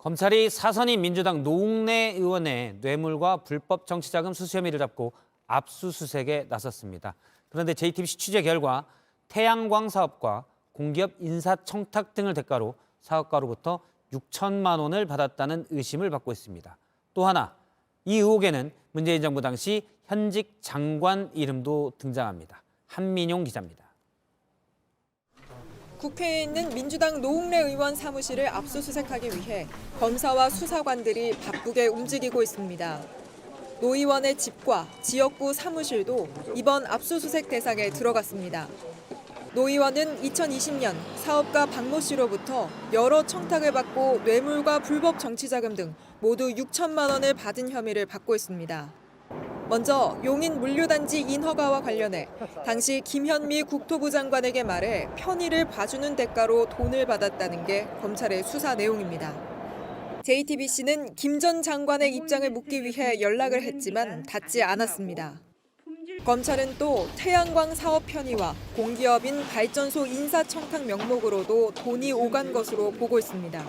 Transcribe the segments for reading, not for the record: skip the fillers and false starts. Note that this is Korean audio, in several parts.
검찰이 사선인 민주당 노웅래 의원의 뇌물과 불법 정치자금 수수 혐의를 잡고 압수수색에 나섰습니다. 그런데 JTBC 취재 결과 태양광 사업과 공기업 인사청탁 등을 대가로 사업가로부터 6천만 원을 받았다는 의심을 받고 있습니다. 또 하나, 이 의혹에는 문재인 정부 당시 현직 장관 이름도 등장합니다. 한민용 기자입니다. 국회에 있는 민주당 노웅래 의원 사무실을 압수수색하기 위해 검사와 수사관들이 바쁘게 움직이고 있습니다. 노 의원의 집과 지역구 사무실도 이번 압수수색 대상에 들어갔습니다. 노 의원은 2020년 사업가 박모 씨로부터 여러 청탁을 받고 뇌물과 불법 정치자금 등 모두 6천만 원을 받은 혐의를 받고 있습니다. 먼저 용인 물류단지 인허가와 관련해 당시 김현미 국토부 장관에게 말해 편의를 봐주는 대가로 돈을 받았다는 게 검찰의 수사 내용입니다. JTBC는 김 전 장관의 입장을 묻기 위해 연락을 했지만 닿지 않았습니다. 검찰은 또 태양광 사업 편의와 공기업인 발전소 인사청탁 명목으로도 돈이 오간 것으로 보고 있습니다.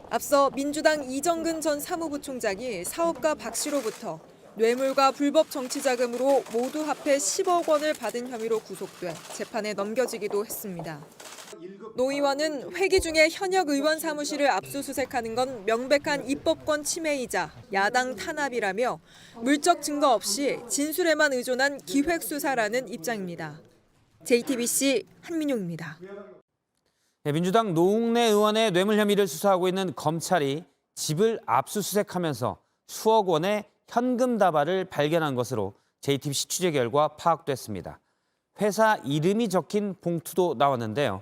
앞서 민주당 이정근 전 사무부총장이 사업가 박 씨로부터 뇌물과 불법 정치자금으로 모두 합해 10억 원을 받은 혐의로 구속돼 재판에 넘겨지기도 했습니다. 노 의원은 회기 중에 현역 의원 사무실을 압수수색하는 건 명백한 입법권 침해이자 야당 탄압이라며 물적 증거 없이 진술에만 의존한 기획수사라는 입장입니다. JTBC 한민용입니다. 민주당 노웅래 의원의 뇌물 혐의를 수사하고 있는 검찰이 집을 압수수색하면서 수억 원의 현금 다발을 발견한 것으로 JTBC 취재 결과 파악됐습니다. 회사 이름이 적힌 봉투도 나왔는데요.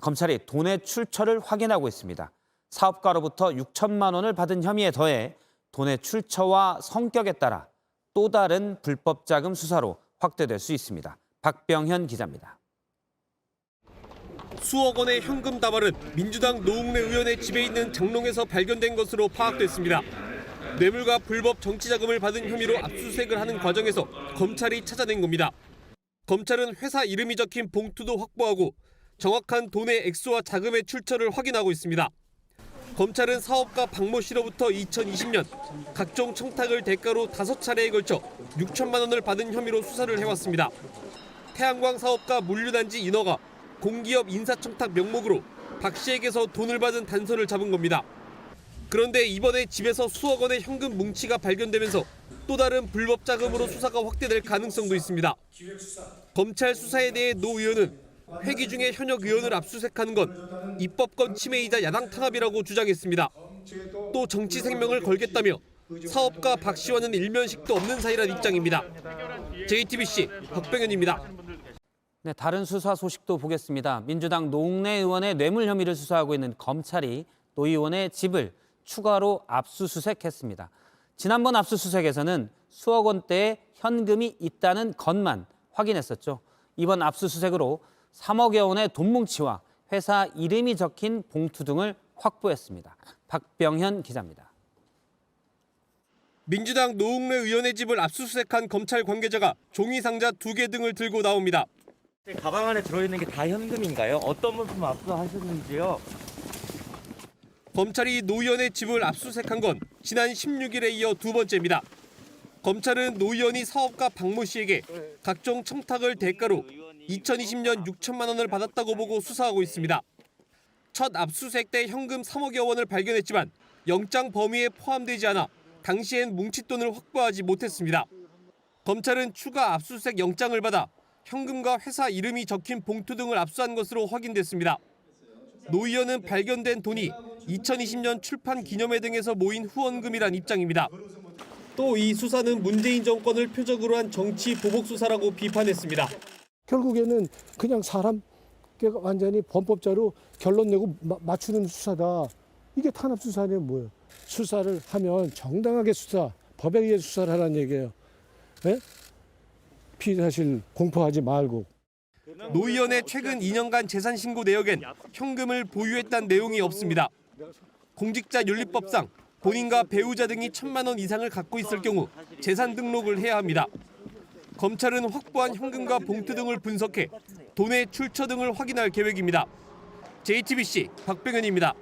검찰이 돈의 출처를 확인하고 있습니다. 사업가로부터 6천만 원을 받은 혐의에 더해 돈의 출처와 성격에 따라 또 다른 불법 자금 수사로 확대될 수 있습니다. 박병현 기자입니다. 수억 원의 현금 다발은 민주당 노웅래 의원의 집에 있는 장롱에서 발견된 것으로 파악됐습니다. 뇌물과 불법 정치자금을 받은 혐의로 압수수색을 하는 과정에서 검찰이 찾아낸 겁니다. 검찰은 회사 이름이 적힌 봉투도 확보하고 정확한 돈의 액수와 자금의 출처를 확인하고 있습니다. 검찰은 사업가 박모 씨로부터 2020년 각종 청탁을 대가로 5차례에 걸쳐 6천만 원을 받은 혐의로 수사를 해왔습니다. 태양광 사업가 물류단지 인허가, 공기업 인사청탁 명목으로 박 씨에게서 돈을 받은 단서를 잡은 겁니다. 그런데 이번에 집에서 수억 원의 현금 뭉치가 발견되면서 또 다른 불법 자금으로 수사가 확대될 가능성도 있습니다. 검찰 수사에 대해 노 의원은 회기 중에 현역 의원을 압수수색하는 건 입법권 침해이자 야당 탄압이라고 주장했습니다. 또 정치 생명을 걸겠다며 사업가 박 씨와는 일면식도 없는 사이란 입장입니다. JTBC 박병현입니다. 네, 다른 수사 소식도 보겠습니다. 민주당 노웅래 의원의 뇌물 혐의를 수사하고 있는 검찰이 노 의원의 집을 추가로 압수수색했습니다. 지난번 압수수색에서는 수억 원대의 현금이 있다는 것만 확인했었죠. 이번 압수수색으로 3억여 원의 돈 뭉치와 회사 이름이 적힌 봉투 등을 확보했습니다. 박병현 기자입니다. 민주당 노웅래 의원의 집을 압수수색한 검찰 관계자가 종이 상자 2개 등을 들고 나옵니다. 가방 안에 들어있는 게 다 현금인가요? 어떤 물품 압수하셨는지요? 검찰이 노 의원의 집을 압수수색한 건 지난 16일에 이어 2번째입니다. 검찰은 노 의원이 사업가 박모 씨에게 각종 청탁을 대가로 2020년 6천만 원을 받았다고 보고 수사하고 있습니다. 첫 압수수색 때 현금 3억여 원을 발견했지만 영장 범위에 포함되지 않아 당시엔 뭉칫돈을 확보하지 못했습니다. 검찰은 추가 압수수색 영장을 받아 현금과 회사 이름이 적힌 봉투 등을 압수한 것으로 확인됐습니다. 노 의원은 발견된 돈이 2020년 출판 기념회 등에서 모인 후원금이란 입장입니다. 또 이 수사는 문재인 정권을 표적으로 한 정치 보복 수사라고 비판했습니다. 결국에는 그냥 사람 완전히 범법자로 결론 내고 맞추는 수사다. 이게 탄압 수사는 뭐예요? 수사를 하면 정당하게 수사, 법에 의해 수사를 하라는 얘기예요. 네? 피의사실 공포하지 말고. 노 의원의 최근 2년간 재산 신고 내역엔 현금을 보유했다는 내용이 없습니다. 공직자윤리법상 본인과 배우자 등이 1,000만 원 이상을 갖고 있을 경우 재산 등록을 해야 합니다. 검찰은 확보한 현금과 봉투 등을 분석해 돈의 출처 등을 확인할 계획입니다. JTBC 박병현입니다.